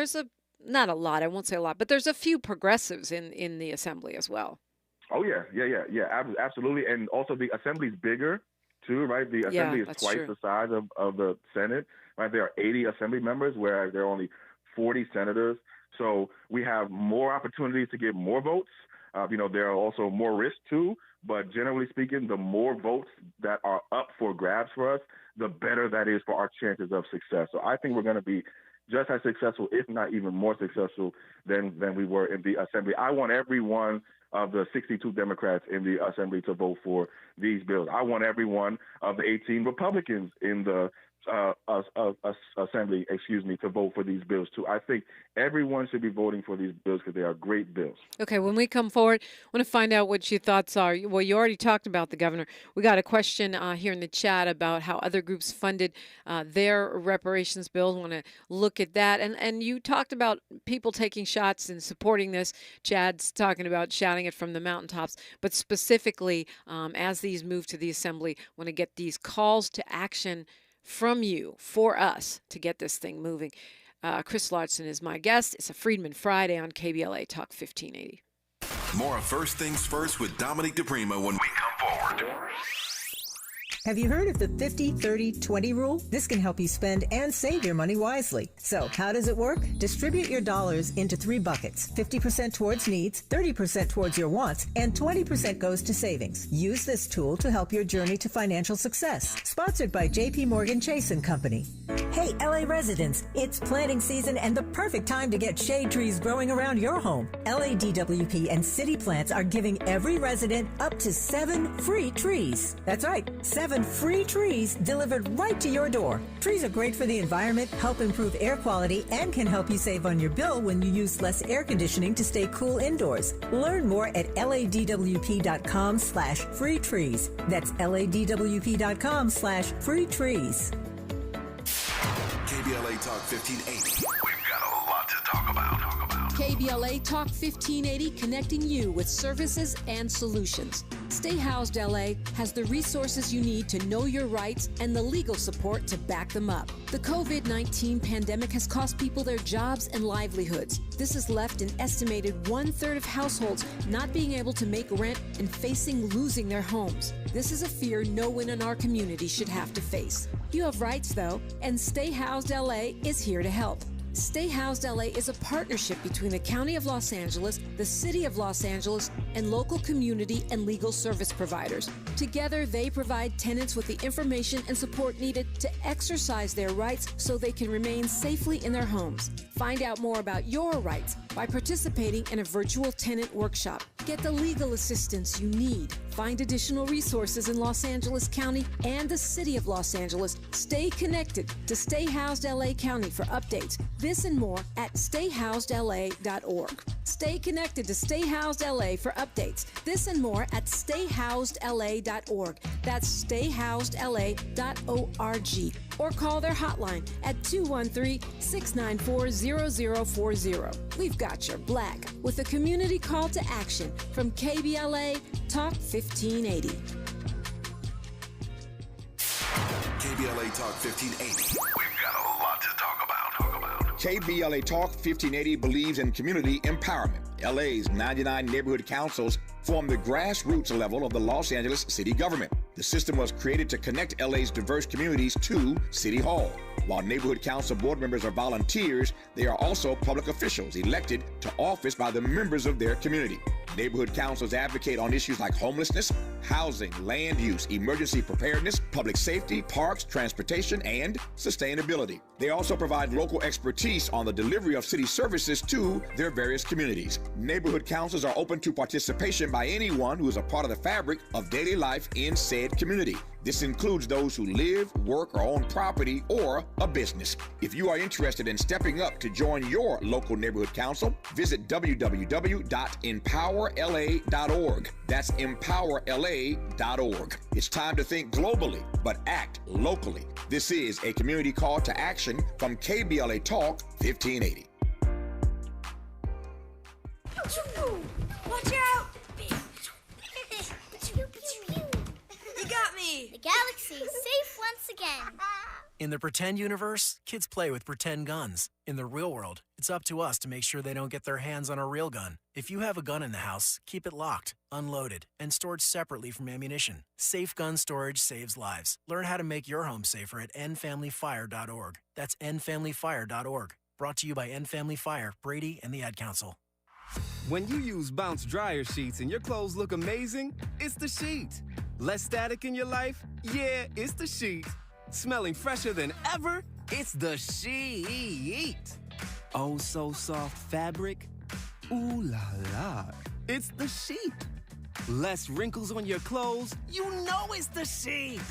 not a lot. I won't say a lot, but there's a few progressives in the assembly as well. Oh yeah, absolutely. And also the assembly's bigger too, right? The assembly is twice the size of the Senate. Right? There are 80 assembly members, whereas there are only 40 senators. So we have more opportunities to get more votes. There are also more risks too, but generally speaking, the more votes that are up for grabs for us, the better that is for our chances of success. So I think we're going to be just as successful, if not even more successful than we were in the assembly. I want every one of the 62 Democrats in the assembly to vote for these bills. I want every one of the 18 Republicans in the assembly, to vote for these bills too. I think everyone should be voting for these bills because they are great bills. Okay, when we come forward, I want to find out what your thoughts are. Well, you already talked about the governor. We got a question here in the chat about how other groups funded their reparations bills. I want to look at that. And you talked about people taking shots and supporting this. Chad's talking about shouting it from the mountaintops. But specifically, as these move to the assembly, I want to get these calls to action from you, for us, to get this thing moving. Chris Lodgson is my guest. It's a Freedman Friday on KBLA Talk 1580. More of First Things First with Dominique DiPrima when we come forward. Have you heard of the 50-30-20 rule? This can help you spend and save your money wisely. So how does it work? Distribute your dollars into 3 buckets. 50% towards needs, 30% towards your wants, and 20% goes to savings. Use this tool to help your journey to financial success. Sponsored by JP Morgan Chase & Company. Hey, LA residents, it's planting season and the perfect time to get shade trees growing around your home. LADWP and City Plants are giving every resident up to 7 free trees. That's right, 7 even free trees delivered right to your door. Trees are great for the environment, help improve air quality, and can help you save on your bill when you use less air conditioning to stay cool indoors. Learn more at ladwp.com/free trees. That's ladwp.com/free trees. KBLA Talk 1580. We've got a lot to talk about. KBLA Talk 1580, connecting you with services and solutions. Stay Housed LA has the resources you need to know your rights and the legal support to back them up. The COVID-19 pandemic has cost people their jobs and livelihoods. This has left an estimated 1/3 of households not being able to make rent and facing losing their homes. This is a fear no one in our community should have to face. You have rights, though, and Stay Housed LA is here to help. Stay Housed LA is a partnership between the County of Los Angeles, the City of Los Angeles, and local community and legal service providers. Together, they provide tenants with the information and support needed to exercise their rights so they can remain safely in their homes. Find out more about your rights by participating in a virtual tenant workshop. Get the legal assistance you need. Find additional resources in Los Angeles County and the City of Los Angeles. Stay connected to Stay Housed LA County for updates. This and more at stayhousedla.org. Stay connected to Stay Housed LA for updates. This and more at stayhousedla.org. That's stayhousedla.org. Or call their hotline at 213-694-0040. We've got your black with a community call to action from KBLA Talk 1580. KBLA Talk 1580. We've got a lot to talk about. KBLA Talk 1580 believes in community empowerment. LA's 99 neighborhood councils form the grassroots level of the Los Angeles city government. The system was created to connect LA's diverse communities to City Hall. While neighborhood council board members are volunteers, they are also public officials elected to office by the members of their community. Neighborhood councils advocate on issues like homelessness, housing, land use, emergency preparedness, public safety, parks, transportation, and sustainability. They also provide local expertise on the delivery of city services to their various communities. Neighborhood councils are open to participation by anyone who is a part of the fabric of daily life in said community. This includes those who live, work, or own property or a business. If you are interested in stepping up to join your local neighborhood council, visit www.empowerla.org. That's empowerla.org. It's time to think globally, but act locally. This is a community call to action from KBLA Talk 1580. Watch out! You got me! The galaxy is safe once again. In the pretend universe, kids play with pretend guns. In the real world, it's up to us to make sure they don't get their hands on a real gun. If you have a gun in the house, keep it locked, unloaded, and stored separately from ammunition. Safe gun storage saves lives. Learn how to make your home safer at endfamilyfire.org. That's endfamilyfire.org. Brought to you by End Family Fire, Brady, and the Ad Council. When you use Bounce dryer sheets and your clothes look amazing, it's the sheet. Less static in your life? Yeah, it's the sheet. Smelling fresher than ever? It's the sheet. Oh, so soft fabric? Ooh la la. It's the sheet. Less wrinkles on your clothes? You know it's the sheet.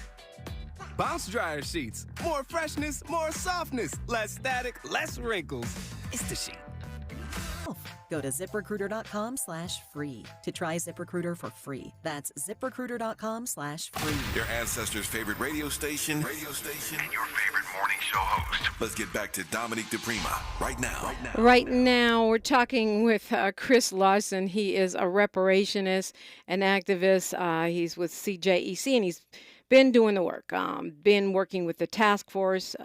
Bounce dryer sheets. More freshness, more softness. Less static, less wrinkles. It's the sheet. Go to ZipRecruiter.com/free to try ZipRecruiter for free. That's ZipRecruiter.com/free. Your ancestors' favorite radio station, and your favorite morning show host. Let's get back to Dominique DiPrima right now. Right now, we're talking with Chris Lodgson. He is a reparationist, an activist. He's with CJEC, and he's been doing the work, been working with the task force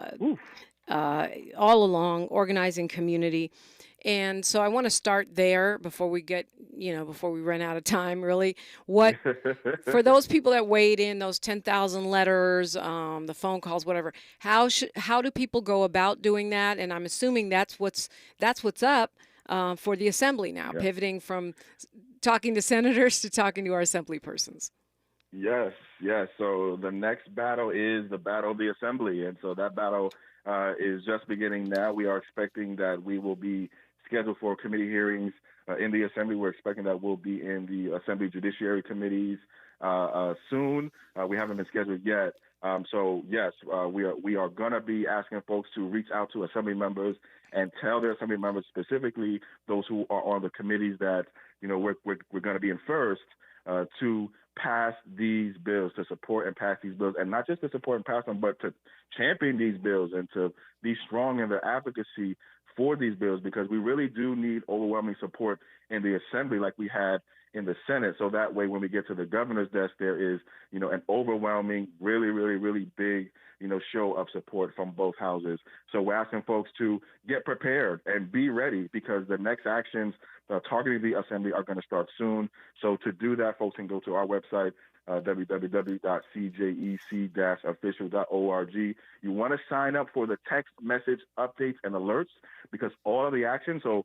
all along, organizing community. And so I want to start there before we run out of time, really. What, for those people that weighed in, those 10,000 letters, the phone calls, whatever, how do people go about doing that? And I'm assuming that's what's up for the assembly now, pivoting from talking to senators to talking to our assembly persons. Yes. So the next battle is the battle of the assembly. And so that battle is just beginning now. We are expecting that we will be scheduled for committee hearings in the Assembly. We're expecting that we'll be in the Assembly Judiciary Committees soon. We haven't been scheduled yet. So yes, we are going to be asking folks to reach out to Assembly members and tell their Assembly members, specifically those who are on the committees that we're going to be in first, to pass these bills, to support and pass these bills, and not just to support and pass them, but to champion these bills and to be strong in their advocacy for these bills, because we really do need overwhelming support in the Assembly like we had in the Senate. So that way, when we get to the governor's desk, there is, an overwhelming, really, really, really big, show of support from both houses. So we're asking folks to get prepared and be ready, because the next actions targeting the Assembly are going to start soon. So to do that, folks can go to our website, www.cjec-official.org. You want to sign up for the text message updates and alerts, because all of the actions, or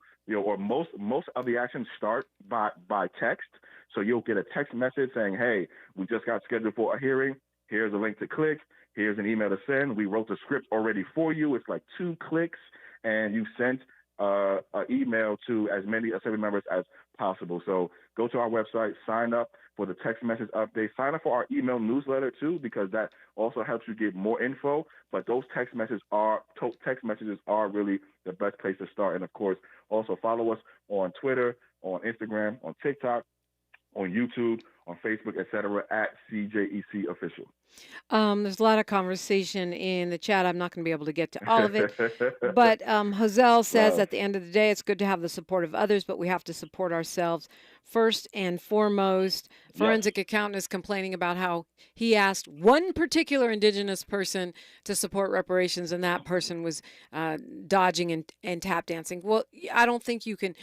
most of the actions start by text. So you'll get a text message saying, hey, we just got scheduled for a hearing. Here's a link to click. Here's an email to send. We wrote the script already for you. It's like 2 clicks, and you sent an email to as many Assembly members as possible. So go to our website, sign up for the text message update, sign up for our email newsletter too, because that also helps you get more info. But those text messages are really the best place to start. And of course, also follow us on Twitter, on Instagram, on TikTok, on YouTube, on Facebook, etc., at CJEC Official. There's a lot of conversation in the chat. I'm not going to be able to get to all of it. But Hazel says, at the end of the day, it's good to have the support of others, but we have to support ourselves first and foremost. Forensic Accountant is complaining about how he asked one particular Indigenous person to support reparations, and that person was dodging and tap dancing. Well, I don't think you can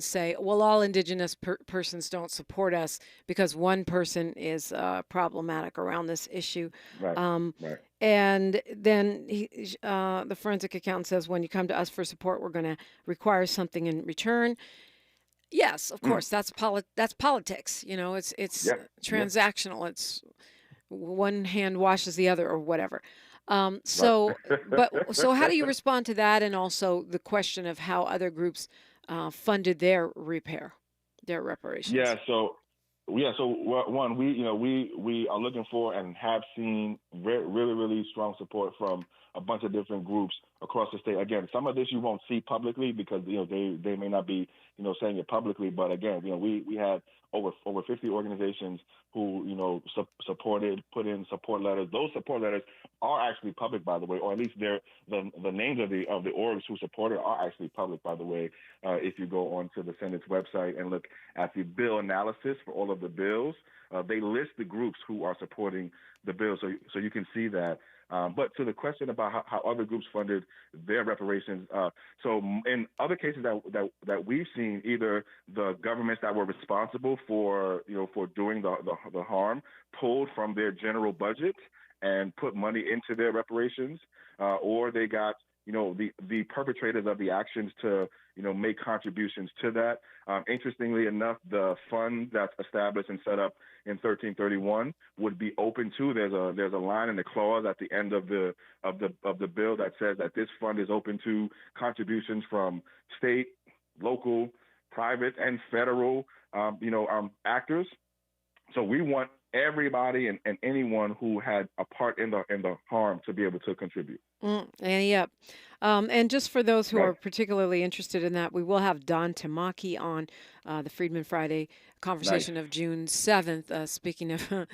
say, well, all Indigenous persons don't support us because one person is problematic around this issue. Right. And then the Forensic Accountant says, when you come to us for support, we're going to require something in return. Yes, of course, that's politics. It's transactional. It's one hand washes the other or whatever. So how do you respond to that, and also the question of how other groups funded their reparations? So one, we are looking for and have seen really, really strong support from a bunch of different groups across the state. Again, some of this you won't see publicly because they may not be saying it publicly, but again, we had over 50 organizations who supported, put in support letters. Those support letters are actually public, by the way, or at least the names of the orgs who supported are actually public, by the way. If you go onto the Senate's website and look at the bill analysis for all of the bills, they list the groups who are supporting the bill, so you can see that. But to the question about how other groups funded their reparations, so in other cases that we've seen, either the governments that were responsible for doing the harm pulled from their general budget and put money into their reparations, or they got the perpetrators of the actions to make contributions to that. Interestingly enough, the fund that's established and set up in 1331 would be open to. There's a line in the clause at the end of the bill that says that this fund is open to contributions from state, local, private, and federal actors. So we want everybody and anyone who had a part in the harm to be able to contribute. And just for those who are particularly interested in that, we will have Don Tamaki on the Freedman Friday conversation of June 7th. Speaking of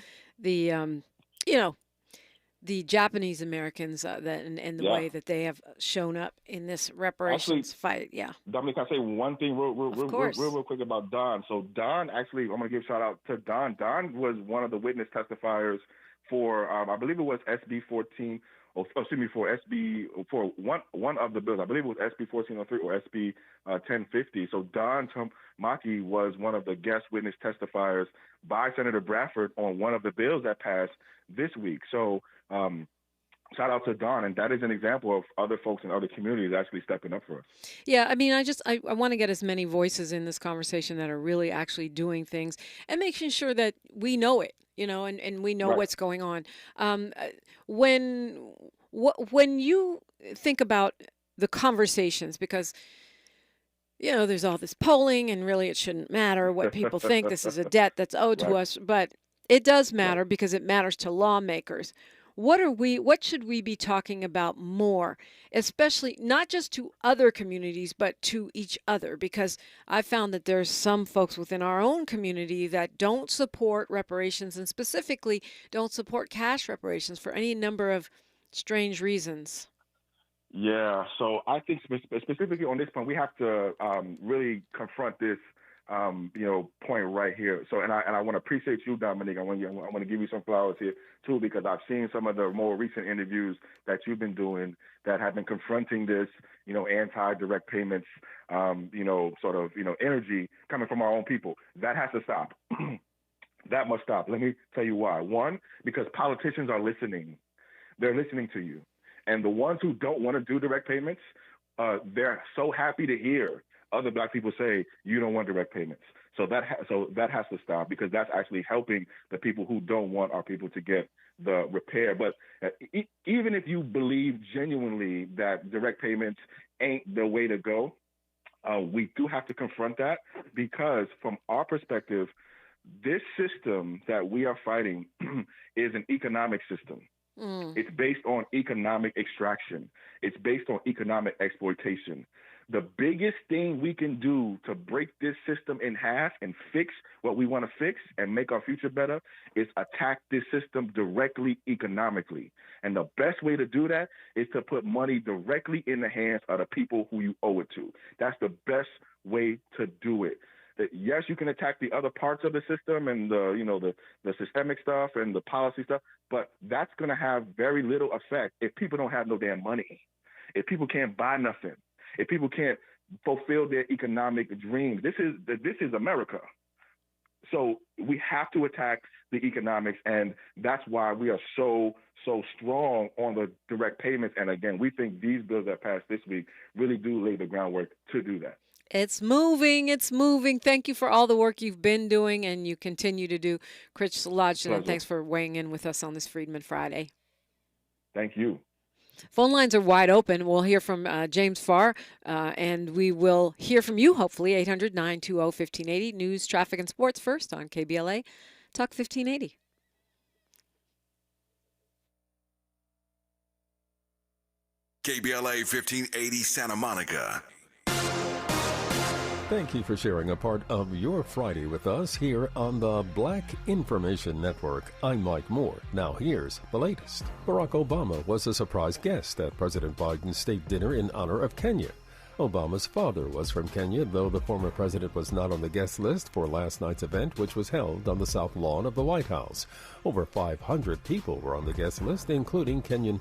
the Japanese Americans and the way that they have shown up in this reparations fight. Yeah. Dominique, can I say one thing real quick about Don? So Don, actually, I'm going to give a shout out to Don. Don was one of the witness testifiers for, I believe it was SB 14, for one of the bills. I believe it was SB 1403 or SB 1050. So Don Tamaki was one of the guest witness testifiers by Senator Bradford on one of the bills that passed this week. So shout out to Don, and that is an example of other folks in other communities actually stepping up for us. Yeah, I mean, I want to get as many voices in this conversation that are really actually doing things and making sure that we know it, and we know what's going on. When you think about the conversations, because there's all this polling, and really it shouldn't matter what people think. This is a debt that's owed to us, but it does matter because it matters to lawmakers. What should we be talking about more, especially not just to other communities, but to each other? Because I found that there's some folks within our own community that don't support reparations, and specifically don't support cash reparations for any number of strange reasons. Yeah, so I think specifically on this point, we have to really confront this, point right here. So, and I want to appreciate you, Dominique. I want to give you some flowers here too, because I've seen some of the more recent interviews that you've been doing that have been confronting this, anti-direct payments, energy coming from our own people. That has to stop. That must stop. Let me tell you why. One, because politicians are listening. They're listening to you. And the ones who don't want to do direct payments, they're so happy to hear other Black people say, you don't want direct payments. So that has to stop, because that's actually helping the people who don't want our people to get the repair. But even if you believe genuinely that direct payments ain't the way to go, we do have to confront that, because from our perspective, this system that we are fighting is an economic system. It's based on economic extraction. It's based on economic exploitation. The biggest thing we can do to break this system in half and fix what we want to fix and make our future better is attack this system directly economically. And the best way to do that is to put money directly in the hands of the people who you owe it to. That's the best way to do it. Yes, you can attack the other parts of the system and the systemic stuff and the policy stuff, but that's going to have very little effect if people don't have no damn money, if people can't buy nothing, if people can't fulfill their economic dreams. This is America. So we have to attack the economics, and that's why we are so strong on the direct payments. And again, we think these bills that passed this week really do lay the groundwork to do that. It's moving. It's moving. Thank you for all the work you've been doing and you continue to do. Chris Lodgson, and thanks for weighing in with us on this Freedman Friday. Thank you. Phone lines are wide open. We'll hear from James Farr, and we will hear from you, hopefully, 800-920-1580. News, traffic, and sports first on KBLA Talk 1580. KBLA 1580 Santa Monica. Thank you for sharing a part of your Friday with us here on the Black Information Network. I'm Mike Moore. Now here's the latest. Barack Obama was a surprise guest at President Biden's state dinner in honor of Kenya. Obama's father was from Kenya, though the former president was not on the guest list for last night's event, which was held on the South Lawn of the White House. Over 500 people were on the guest list, including Kenyan